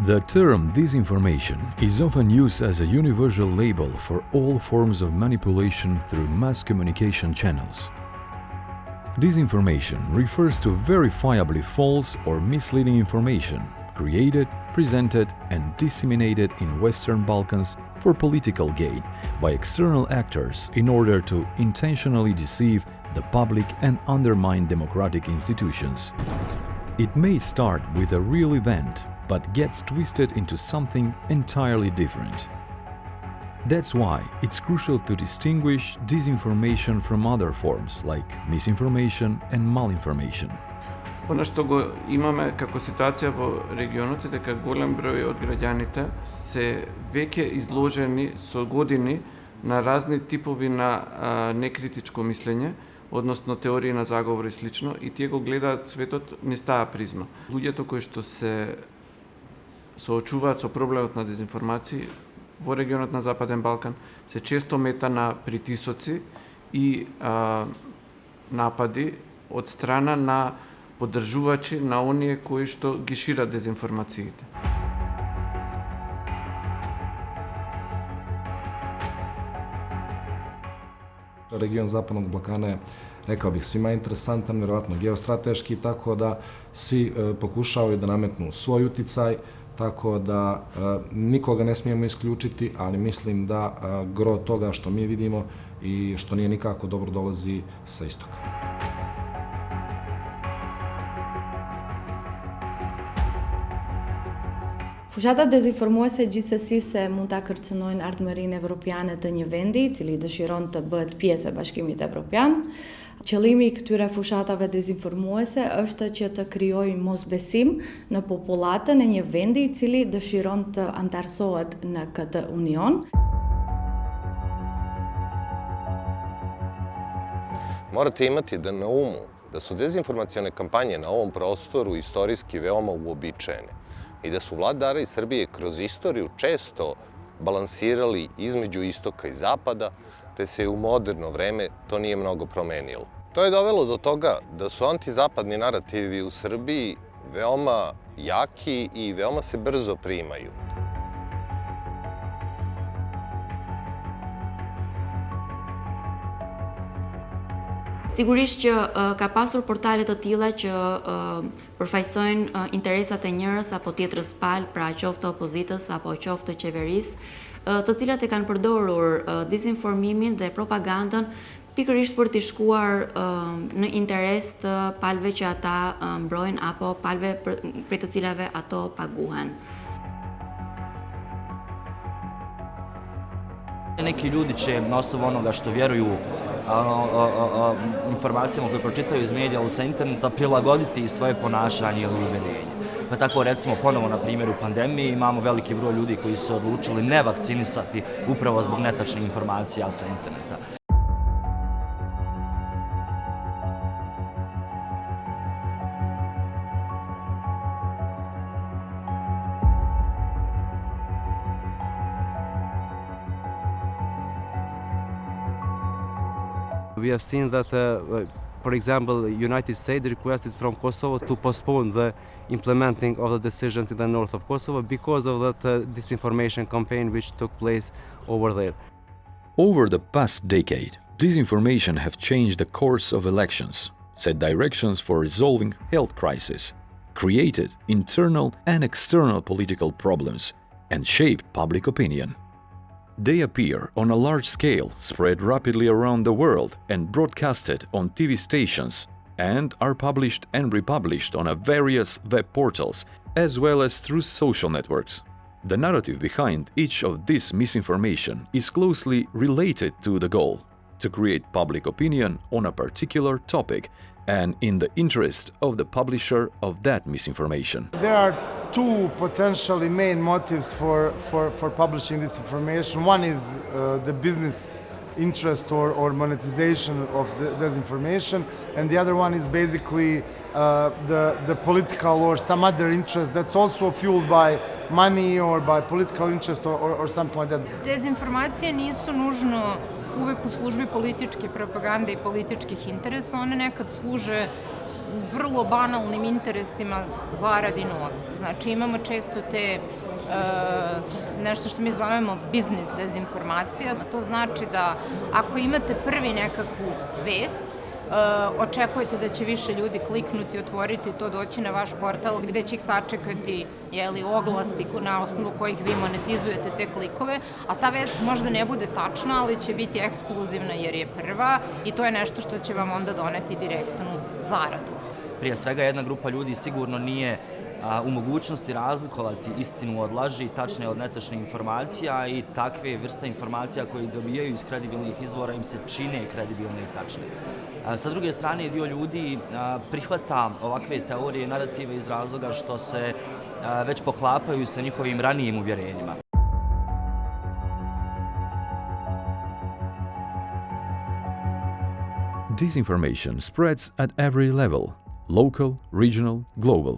The term disinformation is often used as a universal label for all forms of manipulation through mass communication channels. Disinformation refers to verifiably false or misleading information created, presented, and disseminated in Western Balkans for political gain by external actors in order to intentionally deceive the public and undermine democratic institutions. It may start with a real event, but gets twisted into something entirely different. That's why it's crucial to distinguish disinformation from other forms like misinformation and malinformation. Оно што го имаме како ситуација во регионот е дека голем број од граѓаните се веќе изложени со години на разни типови на некритичко мислење, односно теории на заговор и слично, и тие го гледаат светот низ таа призма. Луѓето кои што се соочуваат со проблемот на дезинформација во регионот на Западен Балкан се често мета на притисоци и напади од страна на поддржувачи на оние кои што ги шират дезинформациите. Region Zapadnog Balkana je, rekao bih, svima interesantan, verovatno geostrateški, tako da svi pokušavaju da nametnu svoj uticaj, tako da nikoga ne smijemo isključiti, ali mislim da gro toga što mi vidimo i što nije nikako dobro dolazi sa istoka. Fushatët dezinformuese gjithsesi se mund ta kërcënojnë ardhmërinë evropiane të një vendi, i cili dëshiron të bëhet pjesë e Bashkimit Evropian. Qëllimi i këtyre fushatave dezinformuese është që të krijojnë mosbesim në popullatën e një vendi i cili dëshiron të antarësohet në këtë union. Morate imati na umu da su dezinformacione kampanje na ovom prostoru istorijski veoma uobičajene i da su vladari Srbije kroz istoriju često balansirali između istoka i zapada, te se u moderno vreme to nije mnogo promenilo. To je dovelo do toga da su antizapadni narativi u Srbiji veoma jaki i veoma se brzo primaju. Sigurisht që ka pasur portale të tilla që përfaqësojnë interesat e njërës apo tjetrës palë, pra qoftë opozitës apo qoftë qeverisë, të cilat e kanë përdorur dizinformimin dhe propagandën pikërisht për t'i shkuar në interes të palëve që ata mbrojnë apo palëve për të cilave ato paguhen. Neki ljudi će na osnovu onoga što vjeruju informacijama koje pročitaju iz medija ili sa interneta prilagoditi svoje ponašanje ili uvedenje. Pa tako recimo ponovo na primjeru pandemije imamo veliki broj ljudi koji su odlučili ne vakcinisati upravo zbog netačnih informacija sa interneta. We have seen that, for example, the United States requested from Kosovo to postpone the implementing of the decisions in the north of Kosovo because of that disinformation campaign which took place over there. Over the past decade, disinformation have changed the course of elections, set directions for resolving health crises, created internal and external political problems, and shaped public opinion. They appear on a large scale, spread rapidly around the world and broadcasted on TV stations, and are published and republished on various web portals, as well as through social networks. The narrative behind each of this misinformation is closely related to the goal, to create public opinion on a particular topic and in the interest of the publisher of that misinformation. There are two potentially main motives for publishing this information. One is the business interest or monetization of this information, and the other one is basically the political or some other interest that's also fueled by money or by political interest or something like that. Dezinformacije nisu nužno uvek u službi političke propagande i političkih interesa, one nekad služe vrlo banalnim interesima zaradi novca. Znači imamo često te nešto što mi zovemo biznis dezinformacija. To znači da ako imate prvi nekakvu vest, očekujete da će više ljudi kliknuti, otvoriti to, doći na vaš portal gde će ih sačekati oglasi na osnovu kojih vi monetizujete te klikove, a ta vest možda ne bude tačna, ali će biti ekskluzivna jer je prva i to je nešto što će vam onda doneti direktnu zaradu. Prije svega jedna grupa ljudi sigurno nije u mogućnosti razlikovati istinu od laži, tačne od netačne informacija i takve vrste informacija koje dobijaju iz kredibilnih izvora im se čine kredibilne i tačne. Sa druge strane, dio ljudi prihvata ovakve teorije i narative iz razloga što se već poklapaju sa njihovim ranijim uvjerenjima. Disinformation spreads at every level, local, regional, global.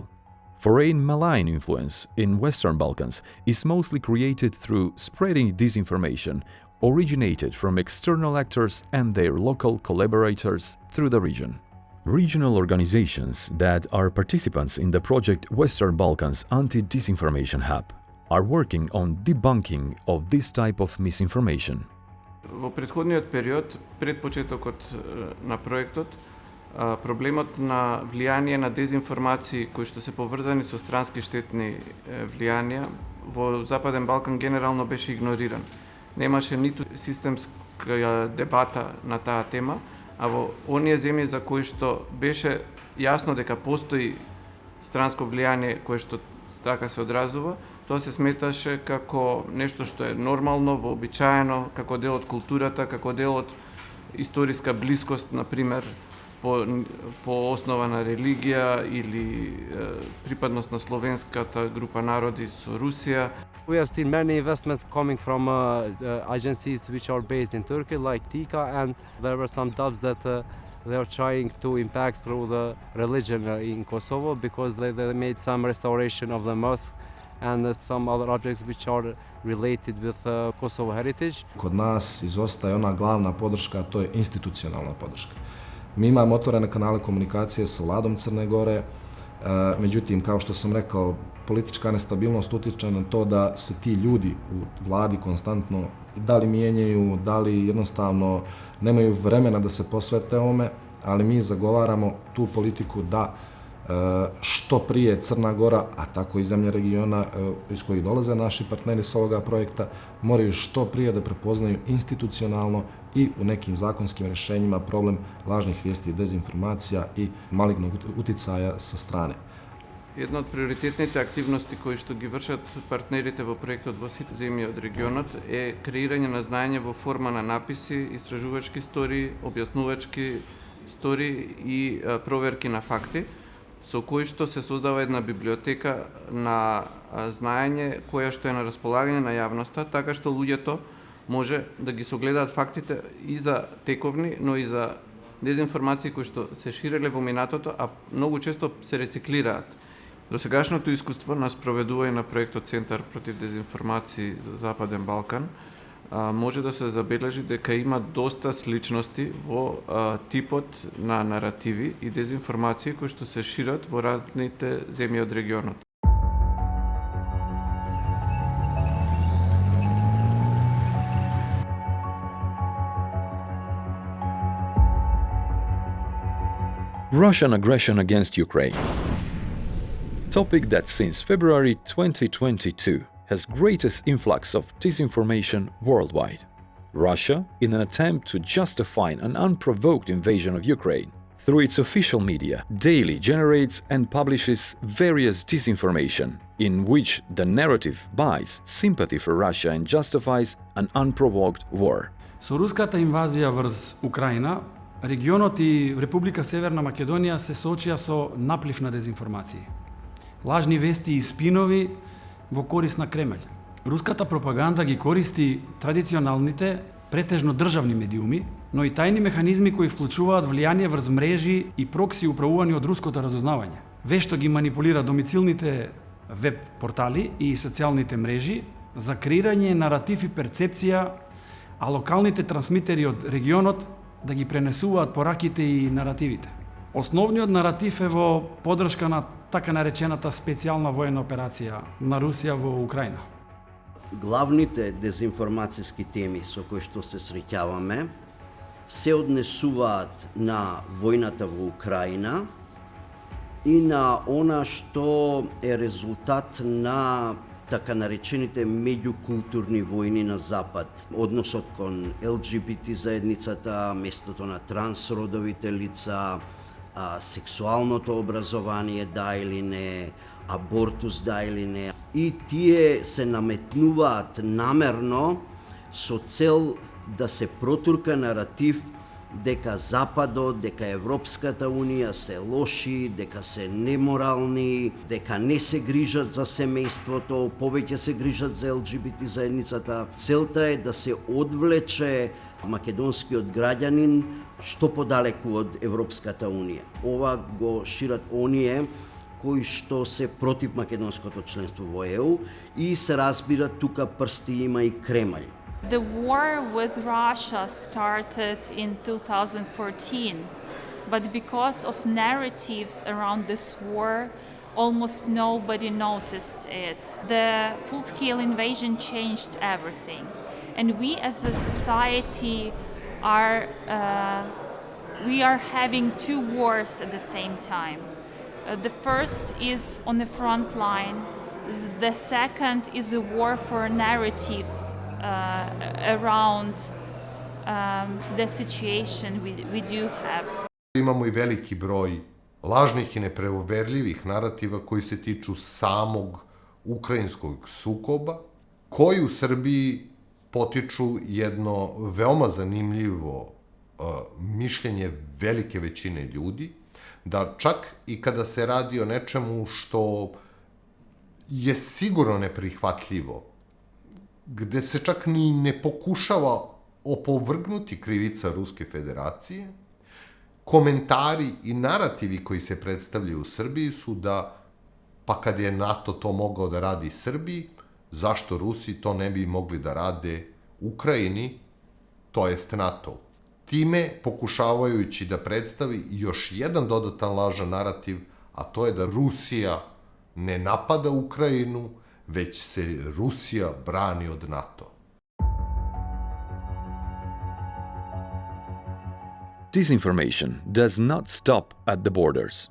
Foreign malign influence in Western Balkans is mostly created through spreading disinformation originated from external actors and their local collaborators through the region. Regional organizations that are participants in the project Western Balkans Anti-Disinformation Hub are working on debunking of this type of misinformation. Во претходниот период, пред почетокот на проектот, проблемот на влијание на дезинформации кои што се поврзани со странски штетни влијанија во Западен Балкан генерално беше игнориран. Немаше ниту системска дебата на таа тема, а во оние земји за кои што беше јасно дека постои странско влијание кое што така се одразува, тоа се сметаше како нешто што е нормално, вообичаено, како дел од културата, како дел од историска блискост, например, по основа на религија или припадност на словенската група народи со Русија. We have seen many investments coming from agencies which are based in Turkey, like TIKA, and there were some doubts that they are trying to impact through the religion in Kosovo because they made some restoration of the mosque and some other objects which are related with Kosovo heritage. Kod nas izostaje ona glavna podrška, a to je institucionalna podrška. Mi imamo otvorene kanale komunikacije sa vladom Crne Gore, međutim, kao što sam rekao, politička nestabilnost utiče na to da se ti ljudi u vladi konstantno da li mijenjaju, da li jednostavno nemaju vremena da se posvete ovome, ali mi zagovaramo tu politiku da što prije Crna Gora, a tako i zemlje regiona iz kojih dolaze naši partneri s ovoga projekta, moraju što prije da prepoznaju institucionalno i u nekim zakonskim rješenjima problem lažnih vijesti, dezinformacija i malignog uticaja sa strane. Една од приоритетните активности кои што ги вршат партнерите во проектот во сите земји од регионот е креирање на знаење во форма на написи, истражувачки истории, објаснувачки истории и проверки на факти, со кои што се создава една библиотека на знаење која што е на располагање на јавноста, така што луѓето може да ги согледаат фактите и за тековни, но и за дезинформации кои што се ширеле во минатото, а многу често се рециклираат. Досегашното искуство на спроведување на проектот Центар против дезинформации за Западен Балкан може да се забележи дека има доста сличности во типот на наративи и дезинформации кои што се шират во разните земји од регионот. Russian aggression against Ukraine. Topic that since February 2022 has greatest influx of disinformation worldwide. Russia, in an attempt to justify an unprovoked invasion of Ukraine, through its official media, daily generates and publishes various disinformation in which the narrative buys sympathy for Russia and justifies an unprovoked war. Со руската инвазија врз Украина, регионот и Република Северна Македонија се соочија со наплив на дезинформации. Лажни вести и спинови во корист на Кремљ. Руската пропаганда ги користи традиционалните, претежно државни медиуми, но и тајни механизми кои вклучуваат влијание врз мрежи и прокси управувани од руското разузнавање. Вешто ги манипулира домицилните веб портали и социјалните мрежи за креирање наратив и перцепција, а локалните трансмитери од регионот да ги пренесуваат пораките и наративите. Основниот наратив е во подршка на така наречената специјална воена операција на Русија во Украина. Главните дезинформацијски теми со кои што се среќаваме се однесуваат на војната во Украина и на она што е резултат на така наречените меѓукултурни војни на Запад, односот кон ЛГБТ заедницата, местото на трансродовите лица, сексуалното образование да или не, абортус да или не. И тие се наметнуваат намерно со цел да се протурка наратив дека Западот, дека Европската Унија се лоши, дека се неморални, дека не се грижат за семејството, повеќе се грижат за ЛГБТ заедницата. Целта е да се одвлече македонскиот граѓанин што подалеку од Европската Унија. Ова го шират оние кои што се против македонското членство во ЕУ и се разбира тука прсти има и Кремљ. The war with Russia started in 2014, but because of narratives around this war, almost nobody noticed it. The full-scale invasion changed everything. And we as a society are having two wars at the same time. The first is on the front line. The second is a war for narratives around the situation we do have. Imamo i veliki broj lažnih i neproverljivih narativa koji se tiču samog ukrajinskog sukoba, koji u Srbiji potiču jedno veoma zanimljivo mišljenje velike većine ljudi, da čak i kada se radi o nečemu što je sigurno neprihvatljivo, gde se čak ni ne pokušava opovrgnuti krivica Ruske federacije, komentari i narativi koji se predstavljaju u Srbiji su da, pa kad je NATO to mogao da radi Srbiji, zašto Rusi to ne bi mogli da rade Ukrajini, to jest NATO. Time pokušavajući da predstavi još jedan dodatan lažan narativ, a to je da Rusija ne napada Ukrajinu, već se Rusija brani od NATO. Disinformation does not stop at the borders.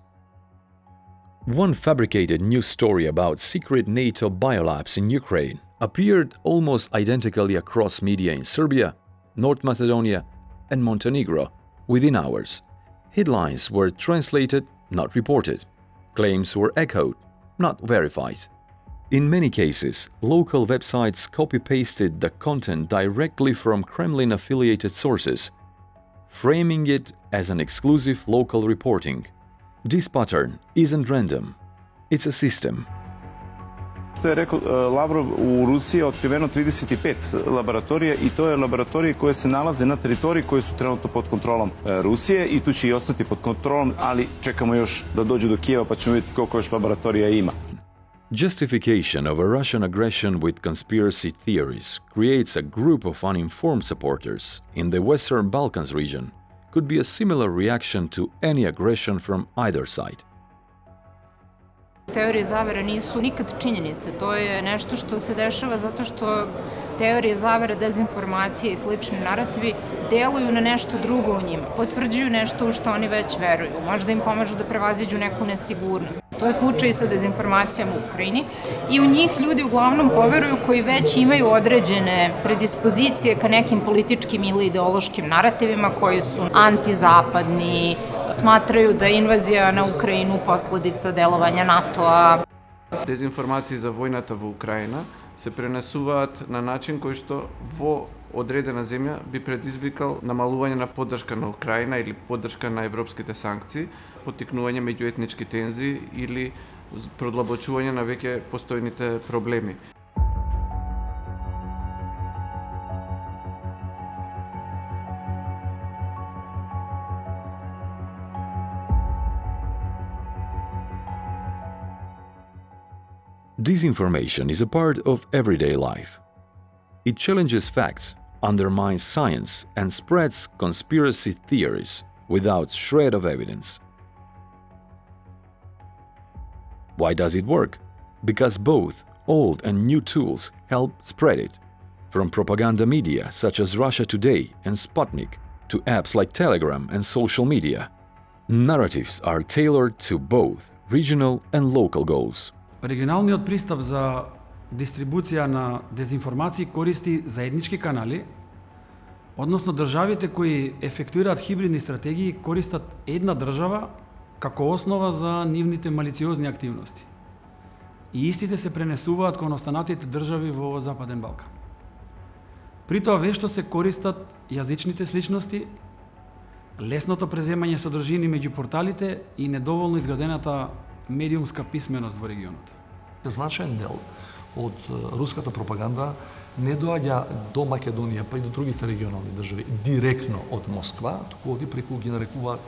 One fabricated news story about secret NATO biolabs in Ukraine appeared almost identically across media in Serbia, North Macedonia, and Montenegro within hours. Headlines were translated, not reported. Claims were echoed, not verified. In many cases, local websites copy-pasted the content directly from Kremlin-affiliated sources, framing it as an exclusive local reporting. This pattern isn't random, it's a system. Što je rekao Lavrov, u Rusiji je otkriveno 35 laboratorija i to je laboratorije koje se nalaze na teritoriji koje su trenutno pod kontrolom Rusije i tu će i ostati pod kontrolom, ali čekamo još da dođu do Kijeva pa ćemo vidjeti koliko još laboratorija ima. Justification of a Russian aggression with conspiracy theories creates a group of uninformed supporters in the Western Balkans region could be a similar reaction to any aggression from either side. Teorije zavere nisu nikad činjenice, to je nešto što se dešava zato što teorije zavere, dezinformacije i slični narativi deluju na nešto drugo u njima, potvrđuju nešto u što oni već veruju, možda im pomažu da prevaziđu neku nesigurnost. To je slučaj i sa dezinformacijama u Ukrajini i u njih ljudi uglavnom poveruju koji već imaju određene predispozicije ka nekim političkim ili ideološkim narativima koji su antizapadni, smatraju da je invazija na Ukrajinu posledica delovanja NATO-a. Дезинформации за војната во Украина се пренесуваат на начин кој што во одредена земја би предизвикал намалување на поддршка на Украина или поддршка на европските санкции, поттикнување меѓуетнички тензии или продлабочување на веќе постојните проблеми. Disinformation is a part of everyday life. It challenges facts, undermines science, and spreads conspiracy theories without shred of evidence. Why does it work? Because both old and new tools help spread it. From propaganda media such as Russia Today and Sputnik to apps like Telegram and social media, narratives are tailored to both regional and local goals. Регионалниот пристап за дистрибуција на дезинформации користи заеднички канали, односно државите кои ефектуираат хибридни стратегии користат една држава како основа за нивните малициозни активности. И истите се пренесуваат кон останатите држави во Западен Балкан. При тоа вешто се користат јазичните сличности, лесното преземање содржини меѓу порталите и недоволно изградената медиумска писменост во регионот. Значаен дел од руската пропаганда не доаѓа до Македонија, па и до другите регионални држави директно од Москва, туку оди преку ги нарекуваат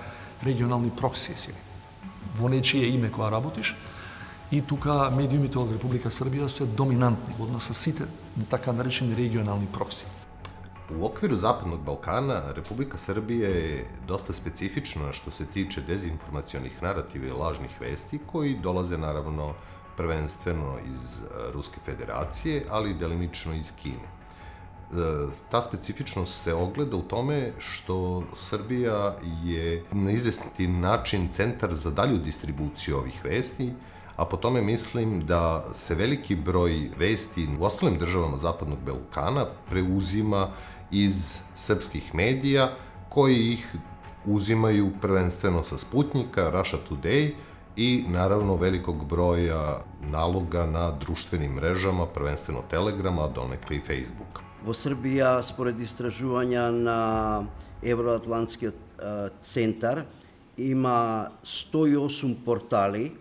регионални прокси сили. Во нечие име кога работиш, и тука медиумите од Република Србија се доминантни во однос со сите така наречени регионални прокси. U okviru Zapadnog Balkana, Republika Srbija je dosta specifična što se tiče dezinformacionih narativa i lažnih vesti koji dolaze naravno prvenstveno iz Ruske federacije, ali i delimično iz Kine. Ta specifičnost se ogleda u tome što Srbija je na izvesni način centar za dalju distribuciju ovih vesti, a po tome mislim da se veliki broj vesti u ostalim državama Zapadnog Balkana preuzima iz srpskih medija, koji ih uzimaju prvenstveno sa Sputnika, Russia Today i naravno velikog broja naloga na društvenim mrežama, prvenstveno Telegrama, donekle i Facebooka. Во Србија, според истражувања на Евроатлантскиот центар, има 108 портали,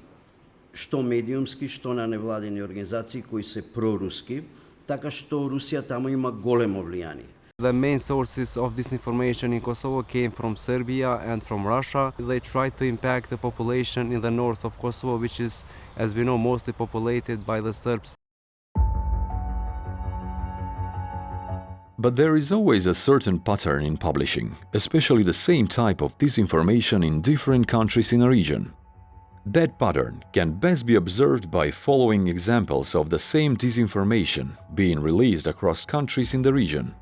што медиумски, што на невладени организации кои се проруски, така што Русија таму има големо влијание. The main sources of disinformation in Kosovo came from Serbia and from Russia. They tried to impact the population in the north of Kosovo, which is, as we know, mostly populated by the Serbs. But there is always a certain pattern in publishing, especially the same type of disinformation in different countries in a region. That pattern can best be observed by following examples of the same disinformation being released across countries in the region.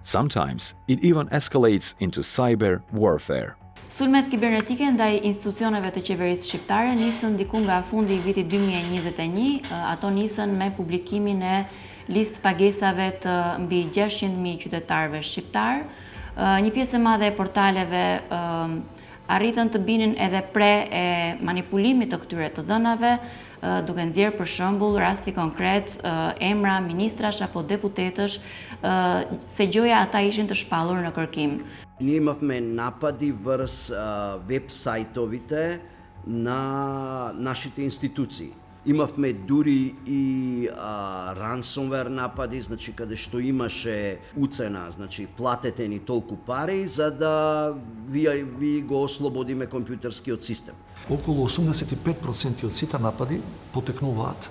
Sometimes it even escalates into cyber warfare. Sulmet kibernetike ndaj institucioneve të qeverisë shqiptare nisën diku nga fundi i vitit 2021, ato nisën me publikimin e listë pagesave të mbi 600.000 qytetarëve shqiptar. Një pjesë e madhe e portaleve arritën të binin edhe pre e manipulimit të këtyre të dhënave, duke nxjerrë për shembull rasti konkret emra ministrash apo deputetësh, se gjoja ata ishin të shpallur në kërkim. Ние имавме напади врз веб-сајтовите на нашите институции. Имавме дури и ransomware напади, значи каде што имаше уцена, значи платете ни толку пари за да ви го ослободиме компјутерскиот систем. Околу 85% од сите напади потекнуваат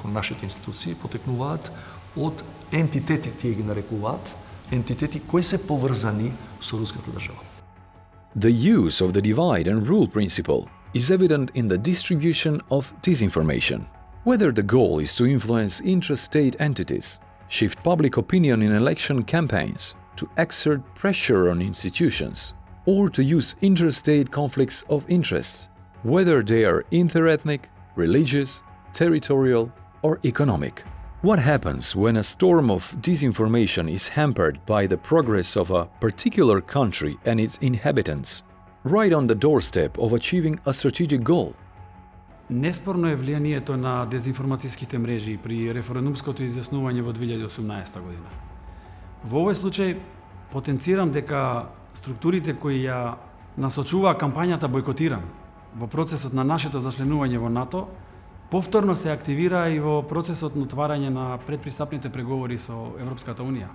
кон нашите институции, потекнуваат од ентитети, тие ги нарекуваат, ентитети кои се поврзани со руската држава. The use of the divide and rule principle is evident in the distribution of disinformation. Whether the goal is to influence intrastate entities, shift public opinion in election campaigns, to exert pressure on institutions, or to use interstate conflicts of interests, whether they are interethnic, religious, territorial, or economic. What happens when a storm of disinformation is hampered by the progress of a particular country and its inhabitants, right on the doorstep of achieving a strategic goal? Неспорно е влијанието на дезинформацијските мрежи при референдумското изјаснување во 2018 година. Во овој случај потенцирам дека структурите кои ја насочуваа кампањата Бојкотирам во процесот на нашето зачленување во НАТО повторно се активира и во процесот на отварање на предпристапните преговори со Европската Унија.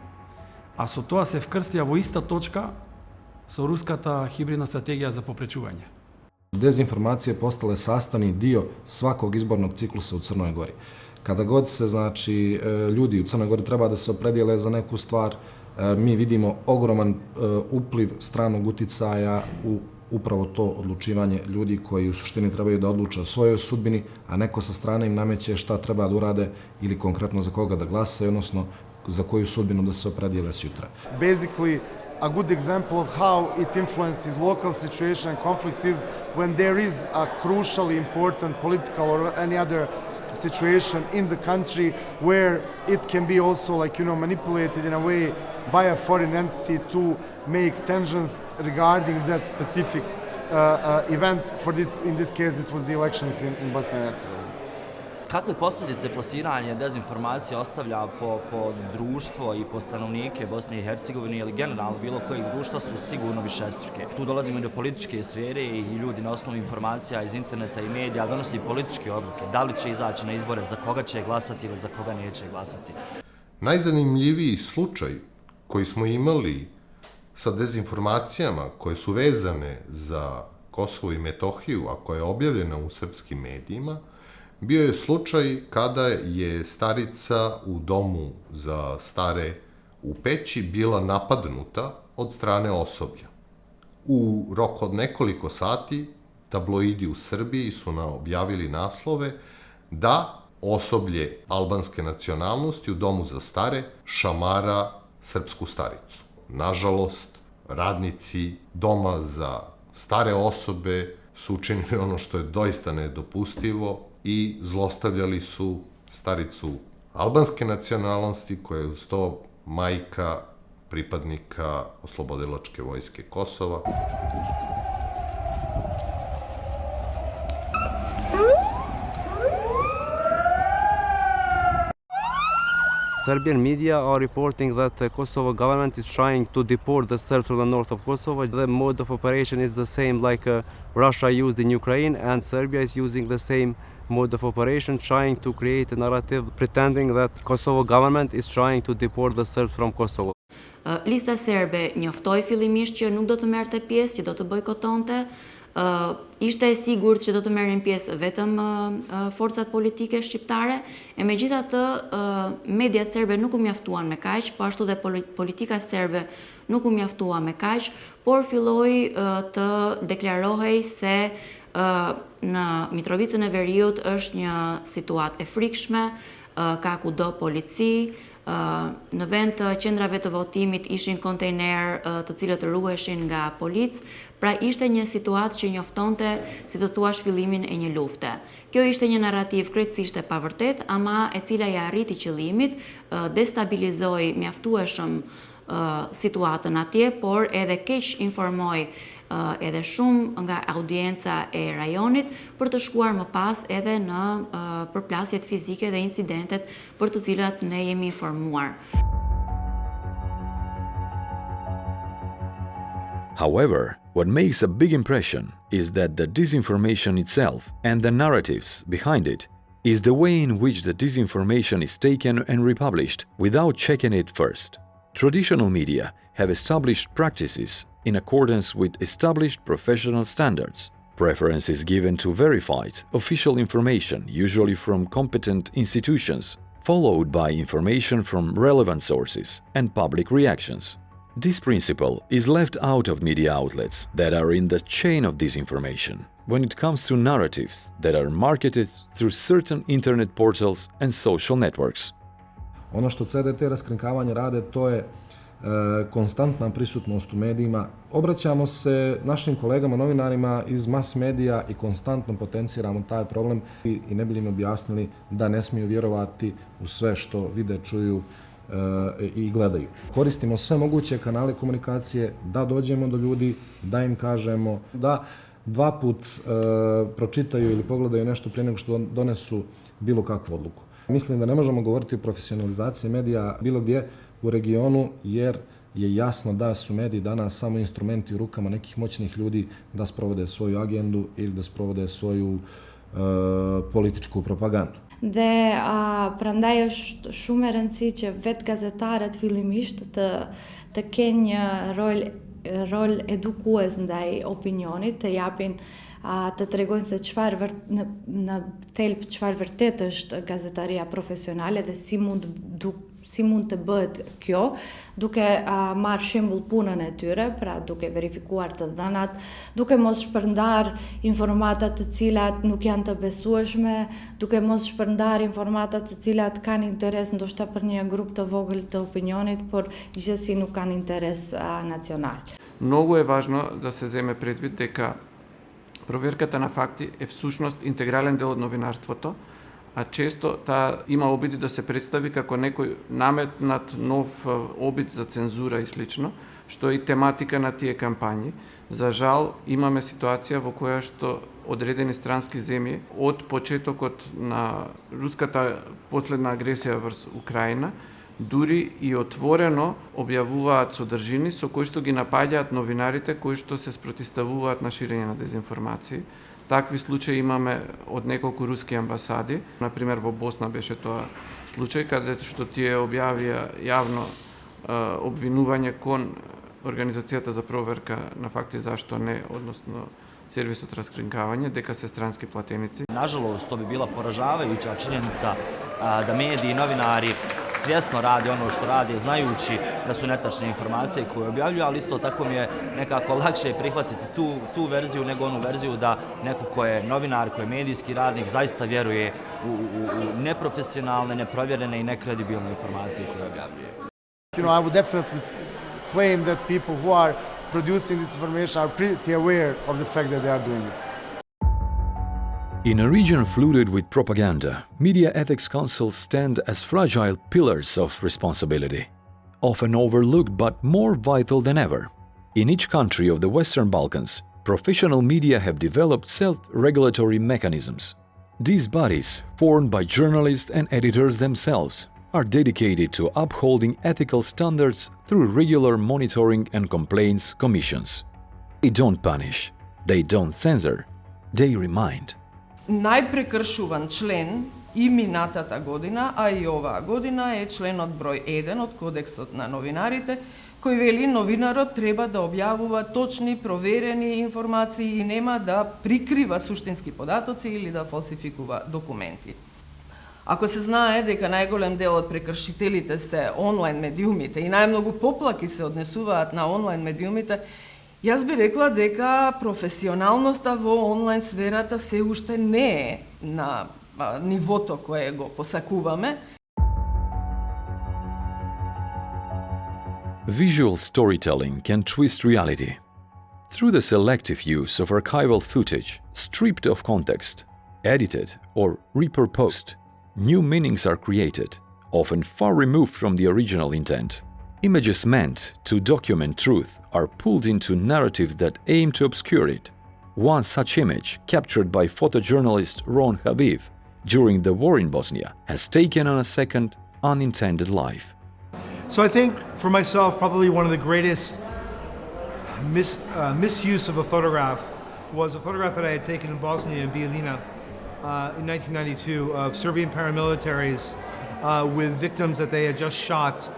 А со тоа се вкрстија во иста точка со руската хибридна стратегија за попречување. Dezinformacije postale sastavni dio svakog izbornog ciklusa u Crnoj Gori. Kada god se, znači, ljudi u Crnoj Gori treba da se opredijele za neku stvar, mi vidimo ogroman upliv stranog uticaja u upravo to odlučivanje ljudi koji u suštini trebaju da odluče o svojoj sudbini, a neko sa strane im nameće šta treba da urade ili konkretno za koga da glasaju, odnosno za koju sudbinu da se opredijele sutra. Basically, a good example of how it influences local situation and conflicts is when there is a crucially important political or any other situation in the country where it can be also manipulated in a way by a foreign entity to make tensions regarding that specific event. In this case, it was the elections in Bosna and Hercegovina. Kakve posljedice plasiranje dezinformacije ostavlja po društvo i po stanovnike Bosne i Hercegovine ili generalno bilo kojeg društva su sigurno višestruke. Tu dolazimo i do političke sfere i ljudi na osnovu informacija iz interneta i medija donosi političke odluke. Da li će izaći na izbore, za koga će glasati ili za koga neće glasati. Najzanimljiviji slučaj koji smo imali sa dezinformacijama koje su vezane za Kosovo i Metohiju, a koja je objavljena u srpskim medijima, bio je slučaj kada je starica u domu za stare u Peći bila napadnuta od strane osoblja. U roku od nekoliko sati tabloidi u Srbiji su objavili naslove da osoblje albanske nacionalnosti u domu za stare šamara srpsku staricu. Nažalost, radnici doma za stare osobe su učinili ono što je doista nedopustivo i zlostavljali su staricu albanske nacionalnosti koja je uz to majka pripadnika oslobodilačke vojske Kosova. Serbian media are reporting that the Kosovo government is trying to deport the Serbs from the north of Kosovo. The mode of operation is the same like Russia used in Ukraine, and Serbia is using the same mode of operation, trying to create a narrative pretending that Kosovo government is trying to deport the Serbs from Kosovo. Lista serbe njoftoi fillimisht që nuk do të merrte pjesë, që do të bojkotonte. Ishte e sigurt që do të merrin pjesë vetëm forcat politike shqiptare, e megjithatë mediat serbe nuk u mjaftuan me kaq, po ashtu dhe politika serbe nuk u mjaftua me kaq, por filloi të deklarohej se në Mitrovicën e Veriut është një situatë e frikshme, ka kudo polici, në vend të qendrave të votimit ishin kontejner të cilët ruheshin nga policë, pra ishte një situatë që njoftonte, si të thuash, fillimin e një lufte. Kjo ishte një narrativ krejtësisht e pavërtet, ama e cila ja arriti qëllimit, destabilizoi mjaftueshëm situatën atje, por edhe keq informoi edhe shumë nga audienca e rajonit për të shkuar më pas edhe në përplasjet fizike dhe incidentet për të cilat ne jemi informuar. However, what makes a big impression is that the disinformation itself and the narratives behind it is the way in which the disinformation is taken and republished without checking it first. Traditional media have established practices in accordance with established professional standards. Preference is given to verified, official information, usually from competent institutions, followed by information from relevant sources and public reactions. This principle is left out of media outlets that are in the chain of disinformation when it comes to narratives that are marketed through certain internet portals and social networks. Ono što CDT raskrinkavanje rade, to je konstantna prisutnost u medijima. Obraćamo se našim kolegama, novinarima iz mas medija i konstantno potenciramo taj problem i ne bi im objasnili da ne smiju vjerovati u sve što vide, čuju i gledaju. Koristimo sve moguće kanale komunikacije da dođemo do ljudi, da im kažemo da dva put pročitaju ili pogledaju nešto prije nego što donesu bilo kakvu odluku. Mislim da ne možemo govoriti o profesionalizaciji medija bilo gdje u regionu, jer je jasno da su mediji danas samo instrumenti u rukama nekih moćnih ljudi da sprovode svoju agendu ili da sprovode svoju političku propagandu. Dhe prandaj është shumë e rëndësishme që vetë gazetarët fillimisht të kenë një rol edukues ndaj opinionit, të japin të tregojnë se në thelb çfarë vërtet është gazetaria profesionale dhe si mund си мund të bëhet kjo, duke marrë shembull punën e tyre, pra duke verifikuar të dhënat, duke mos shpërndar informata të cilat nuk janë të besueshme, duke mos shpërndar informata të cilat kanë interes ndoshta për një grup të vogël të opinionit, por gjithsesi nuk kanë interes nacional. Многу е важно да се земе предвид дека проверката на факти е всушност интегрален дел од новинарството, а често таа има обиди да се представи како некој наметнат нов обид за цензура и слично, што е и тематика на тие кампањи. За жал, имаме ситуација во која што одредени странски земји од почетокот на руската последна агресија врз Украина, дури и отворено објавуваат содржини со кои што ги напаѓаат новинарите кои што се спротивставуваат на ширење на дезинформации. Такви случаи имаме од неколку руски амбасади, например во Босна беше тоа случај каде што тие објавија јавно обвинување кон Организацијата за проверка на факти зашто не, односно сервисот раскринкавање, дека се странски платеници. Nažalost, to bi bila poražavajuća činjenica da mediji i novinari svjesno rade ono što rade, znajući da su netačne informacije koje objavljuju, ali isto tako mi je nekako lakše prihvatiti tu verziju nego onu verziju da neko ko je novinar, ko je medijski radnik, zaista vjeruje u neprofesionalne, neprovjerene i nekredibilne informacije koje objavljuje. I would definitely claim that people who are producing this information are pretty aware of the fact that they are doing it. In a region flooded with propaganda, media ethics councils stand as fragile pillars of responsibility, often overlooked but more vital than ever. In each country of the Western Balkans, professional media have developed self-regulatory mechanisms. These bodies, formed by journalists and editors themselves, are dedicated to upholding ethical standards through regular monitoring and complaints commissions. They don't punish, they don't censor, they remind. Најпрекршуван член и минатата година, а и оваа година е членот број 1 од Кодексот на новинарите, кој вели новинарот треба да објавува точни, проверени информации и нема да прикрива суштински податоци или да фалсификува документи. Ако се знае дека најголем дел од прекршителите се онлайн медиумите и најмногу поплаки се однесуваат на онлайн медиумите, јас би рекла дека професионалноста во онлайн сферата се уште не е на нивото кое го посакуваме. Visual storytelling can twist reality. Through the selective use of archival footage, stripped of context, edited or repurposed, new meanings are created, often far removed from the original intent. Images meant to document truth are pulled into narratives that aim to obscure it. One such image, captured by photojournalist Ron Habib during the war in Bosnia, has taken on a second, unintended life. So I think, for myself, probably one of the greatest misuse of a photograph was a photograph that I had taken in Bosnia and Bijeljina in 1992 of Serbian paramilitaries with victims that they had just shot.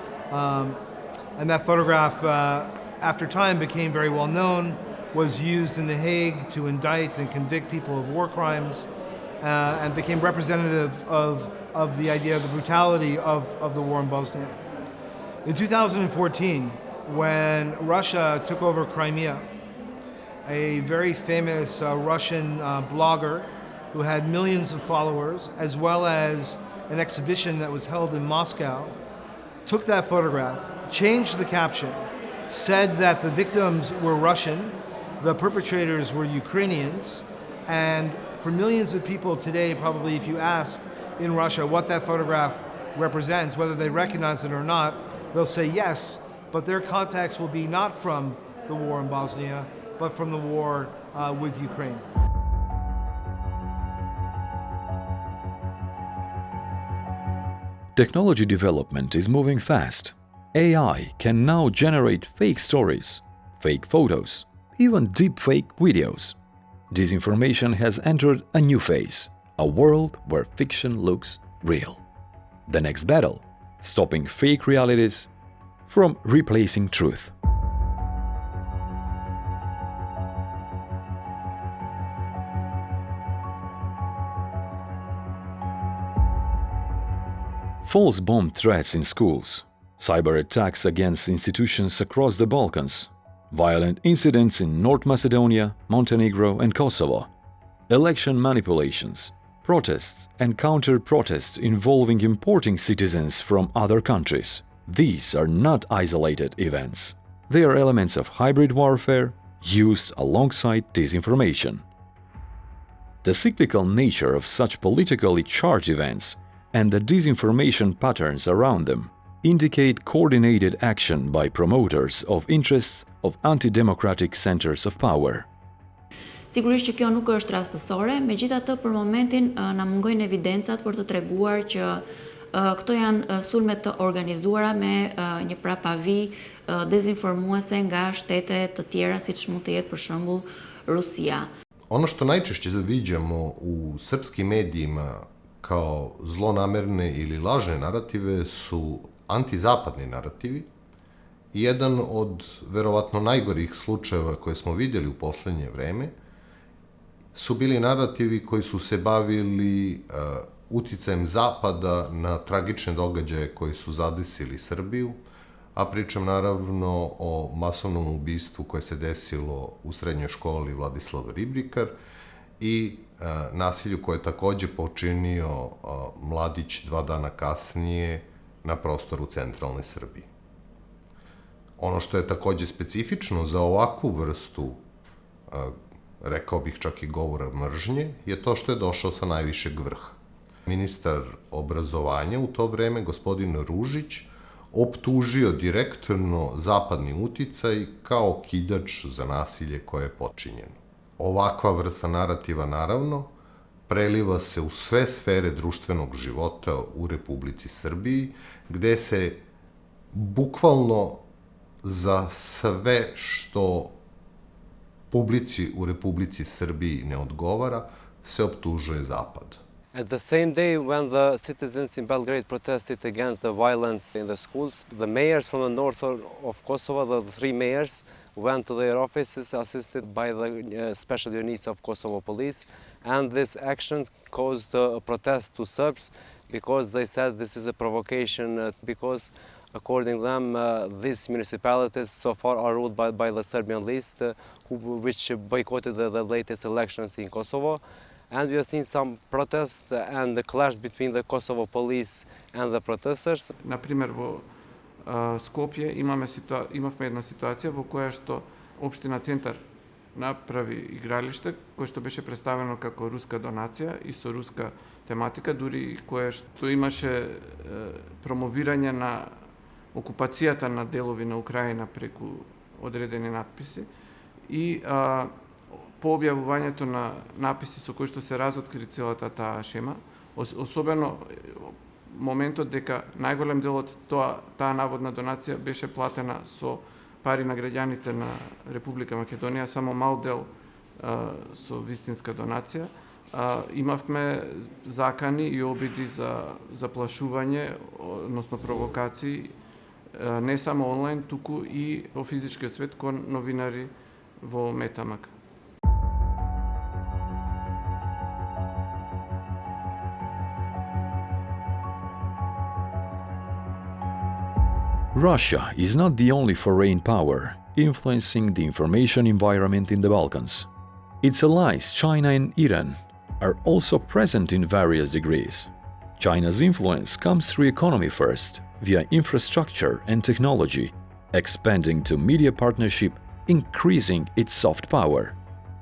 And that photograph, after time, became very well known, was used in The Hague to indict and convict people of war crimes, and became representative of the idea of the brutality of the war in Bosnia. In 2014, when Russia took over Crimea, a very famous Russian blogger who had millions of followers, as well as an exhibition that was held in Moscow, took that photograph, changed the caption, said that the victims were Russian, the perpetrators were Ukrainians, and for millions of people today, probably if you ask in Russia what that photograph represents, whether they recognize it or not, they'll say yes, but their contacts will be not from the war in Bosnia, but from the war with Ukraine. Technology development is moving fast. AI can now generate fake stories, fake photos, even deepfake videos. Disinformation has entered a new phase, a world where fiction looks real. The next battle: stopping fake realities from replacing truth. false bomb threats in schools, cyber attacks against institutions across the Balkans, violent incidents in North Macedonia, Montenegro and Kosovo, election manipulations, protests and counter-protests involving importing citizens from other countries. These are not isolated events. They are elements of hybrid warfare used alongside disinformation. The cyclical nature of such politically charged events and the disinformation patterns around them indicate coordinated action by promoters of interests of anti-democratic centers of power. Sigurisht që kjo nuk është rastësore, megjithatë për momentin na mungojnë evidencat për të treguar që këto janë sulme të organizuara me një prapavi dezinformuese nga shtete të tjera siç mund të jetë për shembull Rusija. Ono što najčešće viđamo u srpskim medijima kao zlonamerne ili lažne narative su antizapadni narativi. Jedan od verovatno najgorih slučajeva koje smo vidjeli u poslednje vreme su bili narativi koji su se bavili uticajem Zapada na tragične događaje koji su zadesili Srbiju, a pričam naravno o masovnom ubistvu koje se desilo u srednjoj školi Vladislav Ribrikar i nasilju koje je takođe počinio mladić 2 dana kasnije na prostoru centralne Srbije. Ono što je takođe specifično za ovakvu vrstu, rekao bih čak i govora mržnje, je to što je došao sa najvišeg vrha. Ministar obrazovanja u to vreme, gospodin Ružić, optužio direktno zapadni uticaj kao kidač za nasilje koje je počinjeno. Ovakva vrsta narativa, naravno, preliva se u sve sfere društvenog života u Republici Srbiji, gde se bukvalno za sve što publici u Republici Srbiji ne odgovara, se optužuje Zapad. At the same day when the citizens in Belgrade protested against the violence in the schools, the mayors from the north of Kosovo, the 3 mayors, went to their offices assisted by the special units of Kosovo police, and this action caused a protest to Serbs because they said this is a provocation because according to them these municipalities so far are ruled by the Serbian list which boycotted the latest elections in Kosovo. And we have seen some protests and the clash between the Kosovo police and the protesters. Na primjer, vo Skopje imavме една ситуација во која што општина Центар направи игралиште кое што беше представено како руска донација и со руска тематика, дури кое што имаше промовирање на окупацијата на делови на Украина преку одредени надписи и по објавувањето на написи со кои што се разоткри целата таа шема, особено моментот дека најголем дел од таа наводна донација беше платена со пари на граѓаните на Република Македонија, само мал дел со вистинска донација. Имавме закани и обиди за заплашување, односно провокации, не само онлайн, туку и во физичкиот свет кон новинари во Метамак. Russia is not the only foreign power influencing the information environment in the Balkans. Its allies, China and Iran, are also present in various degrees. China's influence comes through economy first, via infrastructure and technology, expanding to media partnership, increasing its soft power.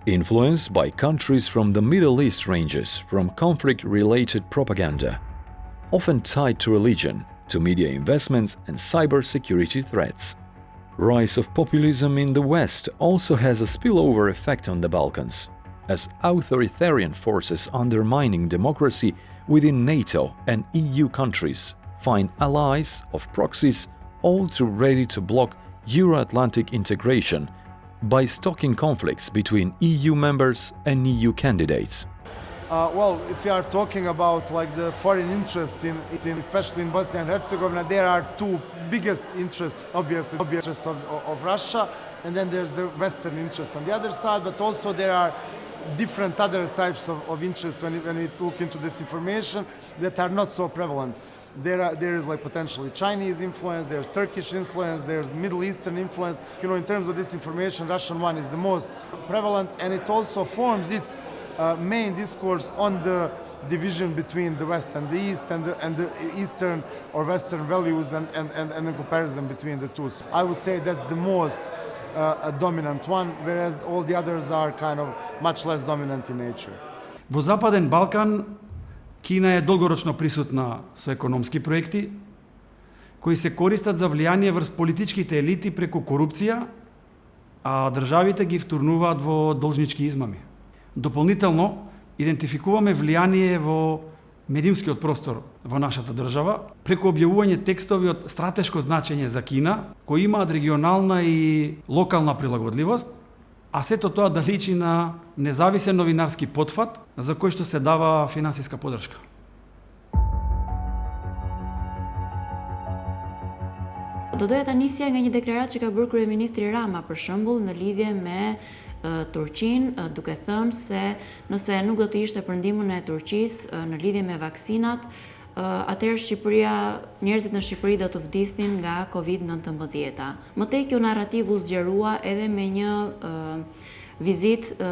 Influenced by countries from the Middle East ranges from conflict-related propaganda, often tied to religion, to media investments and cybersecurity threats. Rise of populism in the West also has a spillover effect on the Balkans, as authoritarian forces undermining democracy within NATO and EU countries find allies of proxies all too ready to block Euro-Atlantic integration by stoking conflicts between EU members and EU candidates. Well, if you are talking about like the foreign interests especially in Bosnia and Herzegovina, there are 2 biggest interests, obviously interest of Russia, and then there's the Western interest on the other side, but also there are different other types of interests when we look into disinformation that are not so prevalent. There is like potentially Chinese influence, there's Turkish influence, there's Middle Eastern influence. In terms of disinformation, Russian one is the most prevalent, and it also forms its main discourse on the division between the West and the East, and the Eastern or Western values, and the comparison between the two. So I would say that's the most dominant one, whereas all the others are kind of much less dominant in nature. Во Западен Балкан, Кина е долгорочно присутна со економски проекти, кои се користат за влијание врз политичките елити преку корупција, а државите ги втурнуваат во должнички измами. Дополнително, идентификуваме влијание во медиумскиот простор во нашата држава, преку објавување текстови од стратешко значење за Кина, кои имаат регионална и локална прилагодливост, а сето тоа да личи на независен новинарски потфат, за кој што се дава финансиска поддршка. Do doja ta nisja nga një deklaratë që ka bërë kryeministri Rama, për shembull, në lidhje me Turqinë, duke thënë se nëse nuk do të ishte për ndihmën e Turqisë në lidhje me vaksinat, atëherë njerëzit në Shqipëri do të vdisnin nga COVID-19. Më tej kjo narrativ u zgjerua edhe me një vizitë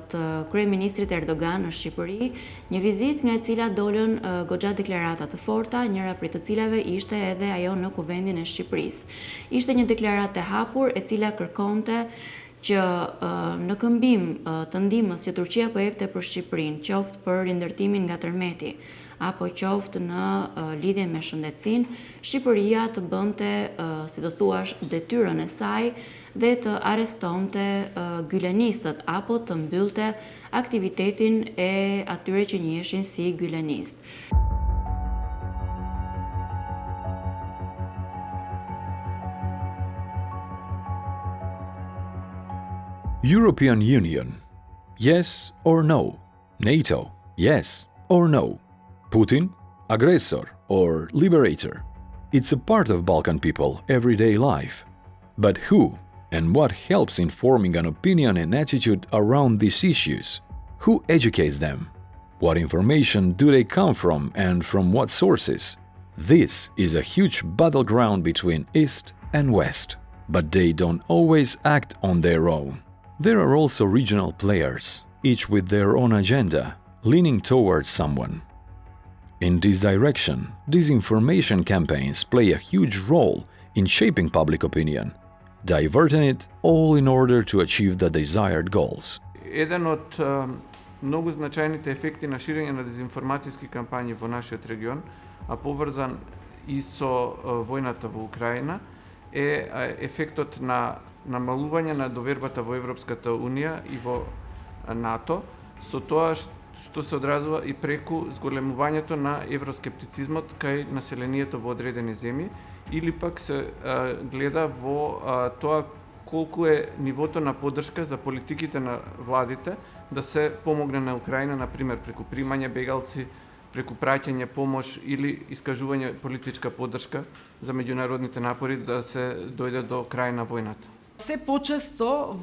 të kryeministrit Erdogan në Shqipëri, një vizitë nga e cila dolën goxha deklarata të forta, njëra prej të cilave ishte edhe ajo në Kuvendin e Shqipërisë. Ishte një deklaratë e hapur e cila kërkonte që në këmbim të ndihmës që Turqia po jepte për Shqipërinë, qoftë për rindërtimin nga tërmeti, apo qoftë në lidhje me shëndetësinë, Shqipëria të bënte, si do thuash, detyrën e saj dhe të arrestonte gylenistët apo të mbyllte aktivitetin e atyre që njihen si gylenist. European Union, yes or no? NATO, yes or no? Putin, aggressor or liberator? It's a part of Balkan people everyday life. But who and what helps in forming an opinion and attitude around these issues? Who educates them? What information do they come from and from what sources? This is a huge battleground between East and West, but they don't always act on their own. There are also regional players, each with their own agenda, leaning towards someone. In this direction, disinformation campaigns play a huge role in shaping public opinion, diverting it all in order to achieve the desired goals. Еден од многу значајните ефекти на ширење на дезинформацијски кампањи во нашиот регион, а поврзан и со војната во Украина, е ефектот на намалување на довербата во Европската Унија и во НАТО, со тоа што се одразува и преку зголемувањето на евроскептицизмот кај населението во одредени земји, или пак се гледа во тоа колку е нивото на поддршка за политиките на владите да се помогне на Украина, например, преку примање бегалци, преку праќање помош или искажување политичка поддршка за меѓународните напори да се дојде до крај на војната. Се почесто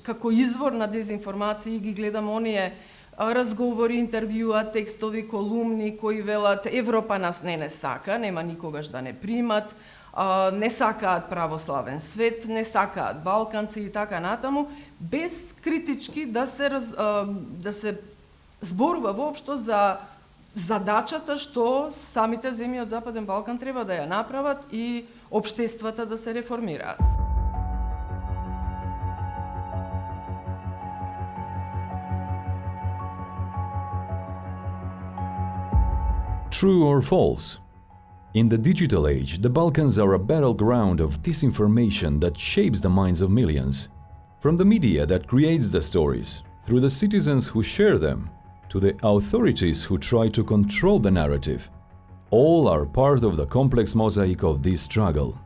како извор на дезинформација ги гледам оние разговори, интервјуа, текстови, колумни кои велат Европа нас не сака, нема никогаш да не примат, не сакаат православен свет, не сакаат балканци и така натаму, без критички да се зборува воопшто за задачата што самите земји од Западен Балкан треба да ја направат и општествата да се реформираат. True or false? In the digital age, the Balkans are a battleground of disinformation that shapes the minds of millions. From the media that creates the stories, through the citizens who share them, to the authorities who try to control the narrative, all are part of the complex mosaic of this struggle.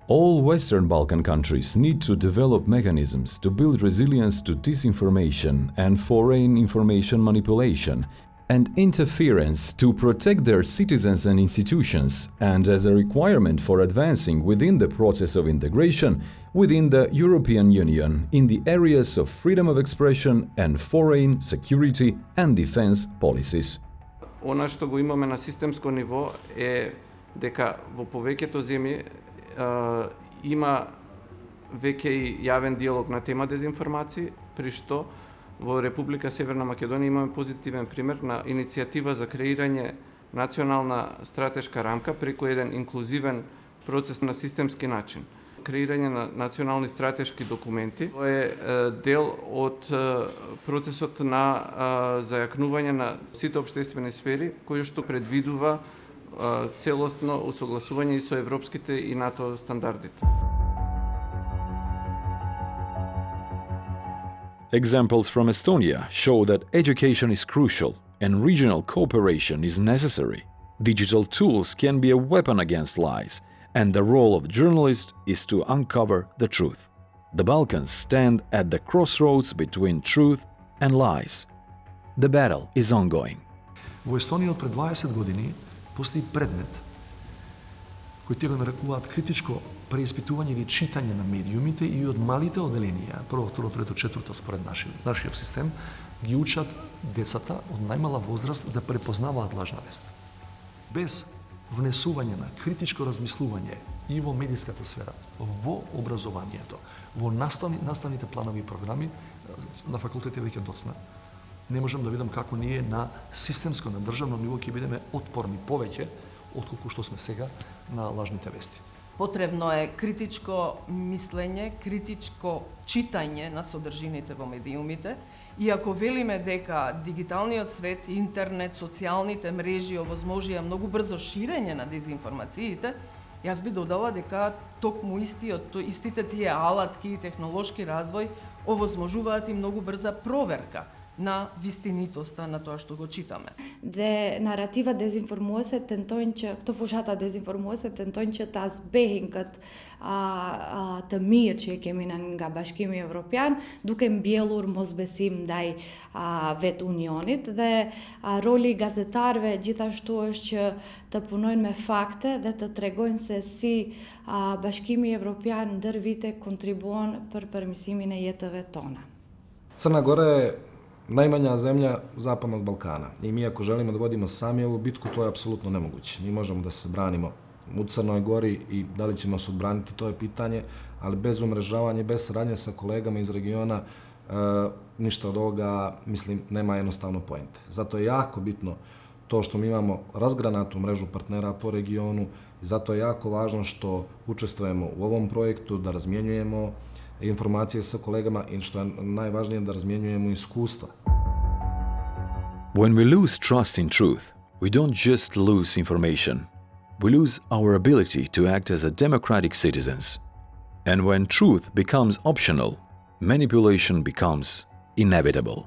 All Western Balkan countries need to develop mechanisms to build resilience to disinformation and foreign information manipulation, and interference to protect their citizens and institutions, and as a requirement for advancing within the process of integration within the European Union in the areas of freedom of expression and foreign, security and defense policies. Она што го имаме на системско ниво е дека во повеќето земји има веќе и јавен диалог на тема дезинформација, при што во Република Северна Македонија имаме позитивен пример на иницијатива за креирање национална стратешка рамка преку еден инклузивен процес на системски начин. Креирање на национални стратешки документи тоа е дел од процесот на зајакнување на сите општествени сфери, кој што предвидува целосно усогласување и со европските и НАТО стандардите. Examples from Estonia show that education is crucial and regional cooperation is necessary. Digital tools can be a weapon against lies, and the role of journalists is to uncover the truth. The Balkans stand at the crossroads between truth and lies. The battle is ongoing. Во Естонија од пред 20 години постои предмет кој те го нарекуваат критичко преиспитување или читање на медиумите и од малите оделенија, прво, второ, трето, четврто според нашиот систем, ги учат децата од најмала возраст да препознаваат лажна вест. Без внесување на критичко размислување и во медиската сфера, во образованието, во наставните планови и програми, на факултете веќе доцна, не можам да видам како ние на системско, на државно ниво ќе бидеме отпорни повеќе отколку што сме сега на лажните вести. Потребно е критичко мислење, критичко читање на содржините во медиумите, и ако велиме дека дигиталниот свет, интернет, социјалните мрежи овозможија многу брзо ширење на дезинформациите, јас би додала дека токму истите тие алатки и технолошки развој овозможуваат и многу брза проверка на вистинитоста на тоа што го читаме. De narrativa dezinformuose tentojnë që, këto fushat të dezinformuese tentojnë që ta zbehin këtë të mirë që kemi nga Bashkimi Evropian, duke mbjellur mosbesim ndaj vetë Unionit, dhe roli i gazetarëve gjithashtu është që të punojnë me fakte dhe të tregojnë se si Bashkimi Evropian ndër vite kontribuon për përmirësimin e jetëve tona. Crna Gora je najmanja zemlja Zapadnog Balkana i mi ako želimo da vodimo sami ovu bitku, to je apsolutno nemoguće. Mi možemo da se branimo u Crnoj Gori i da li ćemo se odbraniti, to je pitanje, ali bez umrežavanja, bez saradnje sa kolegama iz regiona, ništa od ovoga, mislim, nema jednostavno poente. Zato je jako bitno to što mi imamo razgranatu mrežu partnera po regionu i zato je jako važno što učestvujemo u ovom projektu, da razmjenjujemo informacije sa kolegama i što je najvažnije da razmjenjujemo iskustva. When we lose trust in truth, we don't just lose information. We lose our ability to act as a democratic citizens. And when truth becomes optional, manipulation becomes inevitable.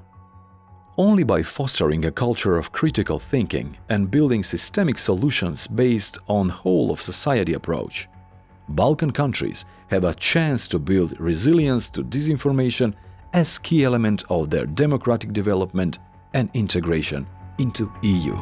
Only by fostering a culture of critical thinking and building systemic solutions based on whole of society approach, Balkan countries have a chance to build resilience to disinformation as key element of their democratic development and integration into EU.